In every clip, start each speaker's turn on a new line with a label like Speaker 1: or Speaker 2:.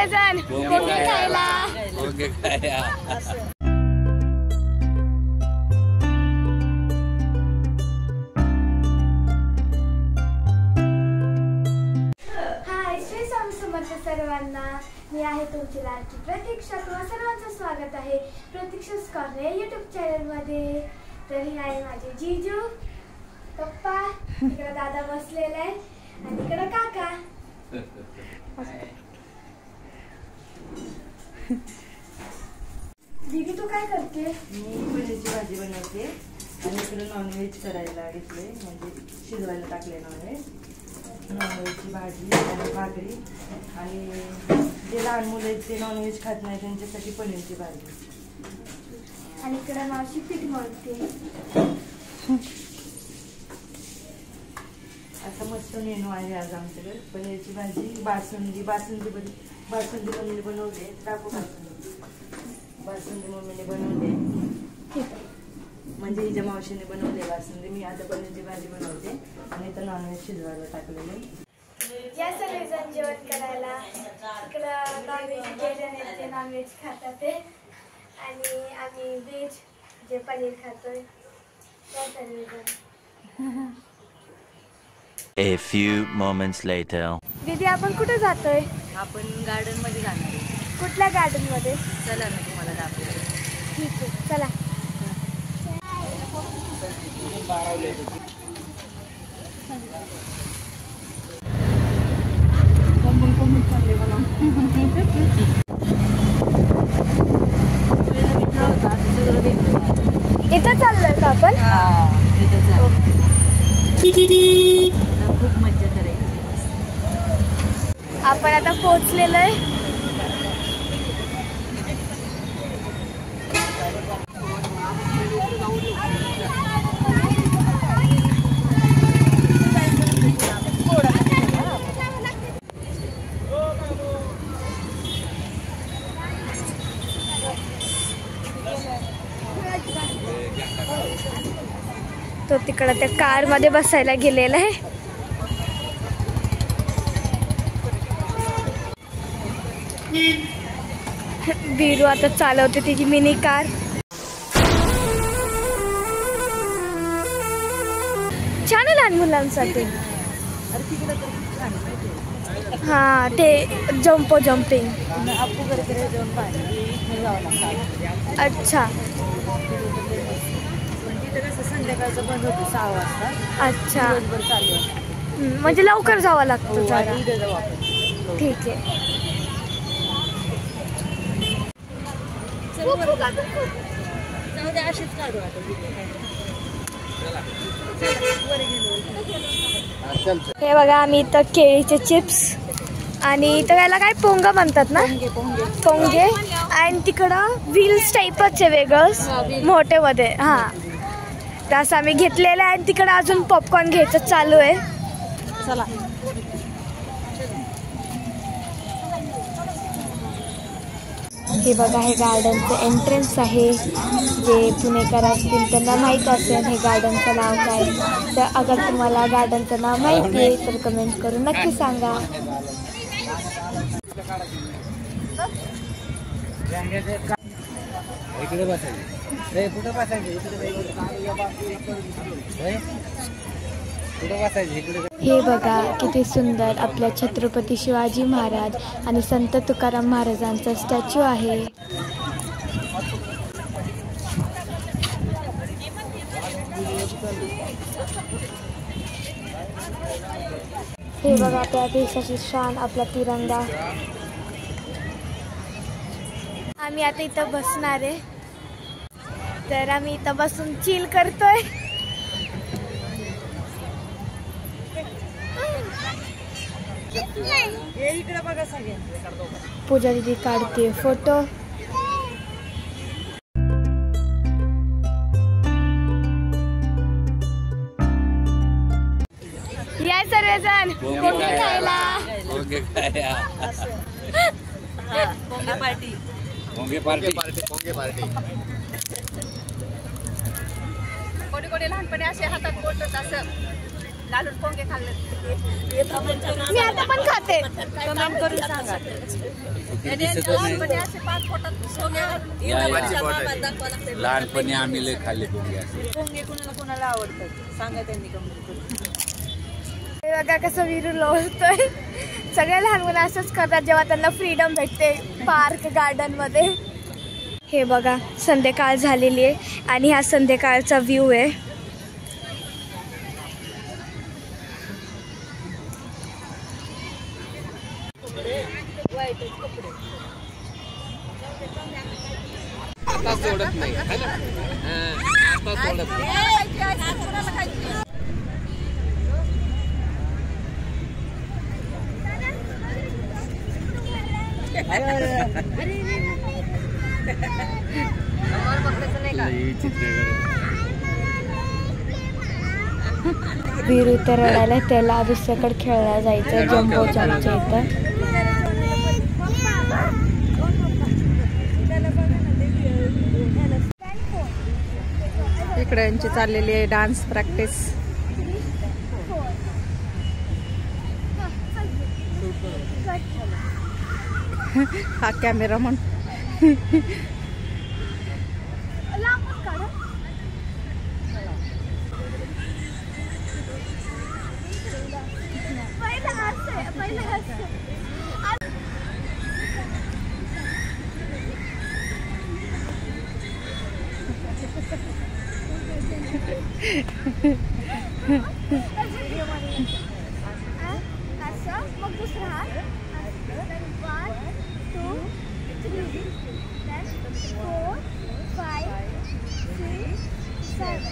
Speaker 1: सर्वजण पोंगे खायला. हाय, श्री स्वामी समर्थ सर्वांना. मी आहे तुमची लाडकी प्रतीक्षा. तुम्हा सर्वांचं स्वागत आहे प्रतीक्षा's कॉर्नर यूट्यूब चॅनलमध्ये. तर हे आहे माझे जीजू, पप्पा, इकडे दादा बसलेला आहे आणि इकडे काका. दीदी तू काय करते?
Speaker 2: मी पनीरची भाजी बनवते आणि इकडे नॉनव्हेज करायला घेतले, म्हणजे शिजवायला टाकले नॉनव्हेजची भाजी आणि भाकरी. आणि जे लहान मुलं आहेत ते नॉनव्हेज खात नाही त्यांच्यासाठी पनीरची भाजी.
Speaker 1: आणि इकडे मावशी पीठ मळते.
Speaker 2: असा मस्त मेनू आहे आज आमच्याकडे. पनीरची भाजी, बासुंदी मम्मीने बनवले. टाकू बासुंदी मम्मीने बनवले, म्हणजे हिच्या मावशीने बनवले बासुंदी. मी आता पनीरची भाजी बनवते आणि इथं नॉनव्हेज शिजवायला टाकलेले.
Speaker 1: या सर्वजण जेवण करायला. इकडं नॉनव्हेज केल्याने ते नॉनव्हेज खातात ते, आणि आम्ही व्हेज जे पनीर खातोय त्या सर्वजण.
Speaker 3: A few moments later.
Speaker 1: दीदी आपण कुठे जातोय?
Speaker 2: आपण गार्डन मध्ये जाणार आहे.
Speaker 1: कुठल्या गार्डन मध्ये?
Speaker 2: चला मी तुम्हाला दाखवते.
Speaker 1: ठीक आहे, चला. इथं चाललोय का आपण?
Speaker 2: खूप मज्जा करायची.
Speaker 1: आपण आता पोहोचलेलो आहे. तो तिकडं त्या कार मध्ये बसायला गेलेला आहे. बीरू आता चालवते तिची मिनी कार. छान आहे लहान मुलांसाठी. हा, ते जम्पिंग. अच्छा,
Speaker 2: संध्याकाळचं बंद होतं 6 वाजता.
Speaker 1: अच्छा,
Speaker 2: दिवसभर चालू असतं.
Speaker 1: म्हणजे लवकर जावं लागतं जरा.
Speaker 2: उद्या जाऊ आपण.
Speaker 1: ठीक आहे.
Speaker 2: अशीच काढू आता.
Speaker 1: हे बघा, आम्ही इथं केळीचे चिप्स आणि इथं याला काय पोंगा म्हणतात ना, पोंगे. आणि तिकडं व्हील्स टाईपच आहे वेगळंच मोठे मध्ये. हा, तसं आम्ही घेतलेलं आहे. आणि तिकडं अजून पॉपकॉर्न घ्यायचं चालू आहे.
Speaker 2: चला.
Speaker 1: हे बघा, हे गार्डनचं एंट्रन्स आहे. जे पुणेकर असतील त्यांना माहीत असेल हे गार्डनचं नाव काय. तर अगर तुम्हाला गार्डनचं नाव माहिती आहे तर कमेंट करून नक्की सांगा. हे बघा किती सुंदर आपल्या छत्रपती शिवाजी महाराज आणि संत तुकाराम महाराजांचा स्टॅच्यू आहे. हे बघा आपल्या देशाची शान, आपला तिरंगा. आम्ही आता इथं बसणार आहे. तर आम्ही इथं बसून चिल करतोय. पूजा दीदी काढते फोटो. या सर्वजण पोंगे खायला.
Speaker 3: पोंगे पार्टी.
Speaker 2: कोणी कोणी लहानपणी असे हातात बोलतात असं
Speaker 1: मी आता पण खाते.
Speaker 2: कमेंट करून सांगा.
Speaker 4: लहानपणी आम्ही लय खाल्ले पोंगे असे.
Speaker 2: पोंगे कोणाला कोणाला आवडतात सांगा त्यांनी कमेंट करून.
Speaker 1: हे बघा कसं विरू लोळतोय. सगळे लहान मुलं असंच करतात जेव्हा त्यांना फ्रीडम भेटते पार्क गार्डन मध्ये. हे बघा संध्याकाळ झालेली आहे आणि हा संध्याकाळचा व्ह्यू आहे.
Speaker 4: आता सोडत नाही. आता सोडत नाही.
Speaker 1: विरू तर रडायला त्याला दुसऱ्याकडे खेळायला जायचं जम्बोच्या आमच्या इथं.
Speaker 2: इकडे यांची चाललेली आहे डान्स प्रॅक्टिस. हा कॅमेरामन.
Speaker 1: मग दुसरा 1 2 3 4 5 6 7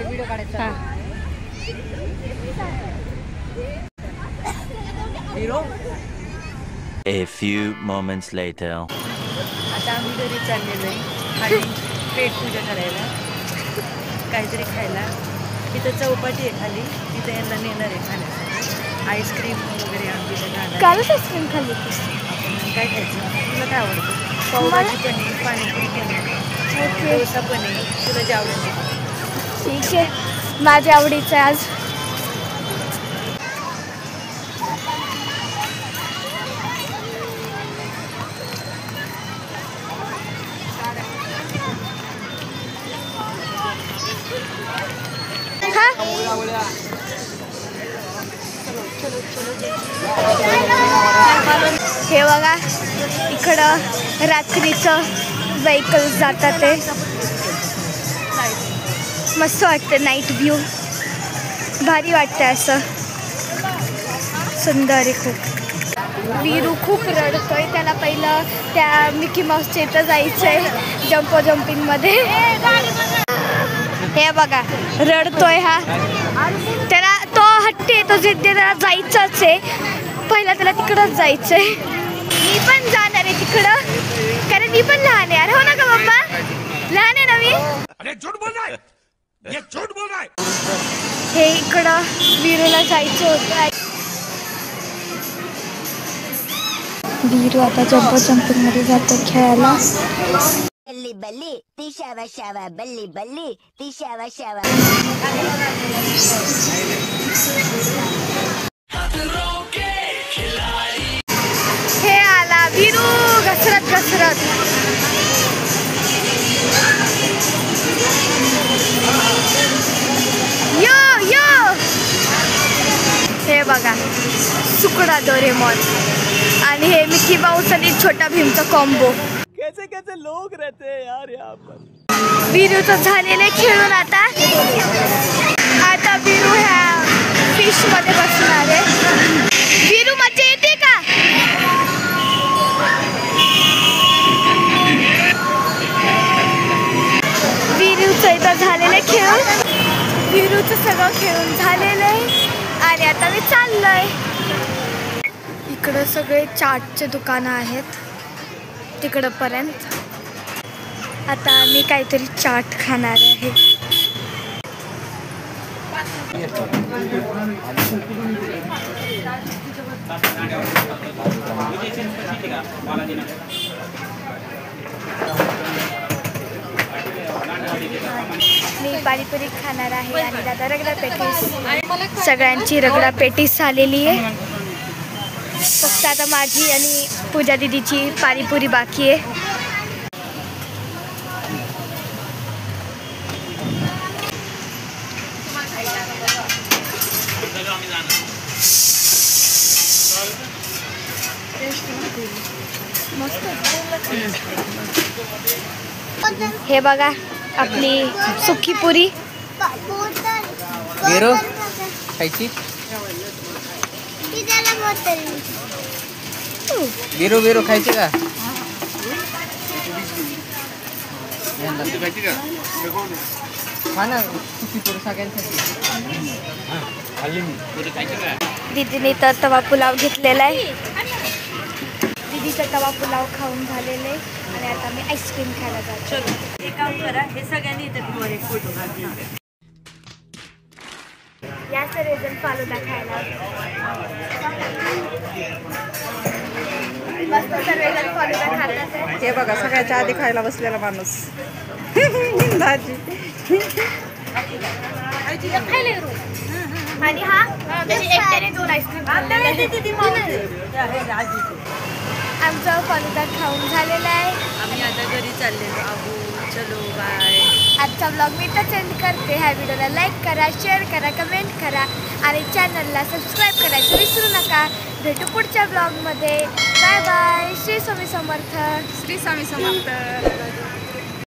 Speaker 2: व्हिडिओ काढायचा.
Speaker 3: A few moments later.
Speaker 2: आता आम्ही घरी चाललेलो आहे आणि पेट पूजा करायला काहीतरी खायला. तिथं चौपाटी आहे खाली, तिथं यांना नेणार आहे खाण्यासाठी. आईस्क्रीम वगैरे आम्ही तिथं खाणार.
Speaker 1: कालच आईस्क्रीम खाल्ली.
Speaker 2: आपण काय खायचं? तुला काय आवडतं? पावभाजी पण आहे, पाणीपुरी पण आहे, डोसा पण आहे. तुला जे आवडतं.
Speaker 1: ठीक आहे, माझ्या आवडीचं आहे आज. हे बघा इकडं रात्रीचं व्हेकल जातात ते मस्त वाटतं. नाईट व्ह्यू भारी वाटतं, असं सुंदर आहे खूप. विरू खूप रडतोय. त्याला पहिलं त्या मिकी माऊसच्या इथं जायचं आहे जम्पिंगमध्ये. हे बघा रडतोय हा. त्याला तो हट्टी तो जिद्दी, त्याला जायचंच आहे. पहिला त्याला तिकडंच जायचं आहे. मी पण जाणार आहे तिकडं कारण मी पण लहान आहे. अरे हो ना का बाप्पा, लहान आहे ना मी. हे इकडं विरूला जायचं होतं. विरू आता जम्पिंग मध्ये जातो खेळायला.
Speaker 5: बल्ली बल्ली ती शावा शावा बल्ली बल्ली ती शावा शावा.
Speaker 1: हे आला विरू घसरत घसरत. यो यो हे बघा सुकडा डोरेमॉन आणि हे मिकी माऊस आणि छोटा भीमचा कॉम्बो.
Speaker 2: कैसे कैसे लोग रहते हैं यार यहाँ पर.
Speaker 1: विरूचं झालेले खेळून आता विरू ह्या फिश मध्ये बसणार आहे. विरू मजा येते का? विरूचं इथं झालेले खेळून, विरूचं सगळं खेळून झालेलं आहे आणि आता मी चाललोय. इकडं सगळे चाटचे दुकानं आहेत तिकडं पर्यंत. आता आम्ही काहीतरी चाट खाणार आहे. मी पाणीपुरी खाणार आहे आणि दादा रगडा पेटीस. सगळ्यांची रगडा पेटीस झालेली आहे. फक्त आता माझी आणि पूजा दीदीची पाणीपुरी बाकी आहे. हे बघा आपली सुकी पुरी.
Speaker 6: गेरो खायची गेरो गेरो खायची का हा ना सुकी पुरी सगळ्यांसाठी.
Speaker 1: दीदीने तर तवा पुलाव घेतलेला आहे. दीदीचा तवा पुलाव खाऊन झालेले आणि आता मी आईस्क्रीम खायला जातो.
Speaker 2: हे काम करा, हे सगळ्यांनी इथे एक फोटो काढा.
Speaker 1: या सर्वजण फालुदा खायला मस्त सर्वजण फालुदा खातात आहे.
Speaker 7: हे बघा सगळ्याच्या आधी खायला बसलेला माणूस दाजी.
Speaker 1: आणि हा एकट्याने 2 आईस्क्रीम आमचा फालुदा खाऊन झालेला आहे.
Speaker 2: आम्ही आता घरी चाललेलो आहोत. चलो बाय.
Speaker 1: आजचा ब्लॉग मी इथंच एंड करते. ह्या व्हिडिओला लाईक करा, शेअर करा, कमेंट करा आणि चॅनलला सबस्क्राईब करायचं विसरू नका. भेटू पुढच्या ब्लॉगमध्ये. Bye bye. श्री स्वामी समर्थ.
Speaker 7: श्री स्वामी समर्थ.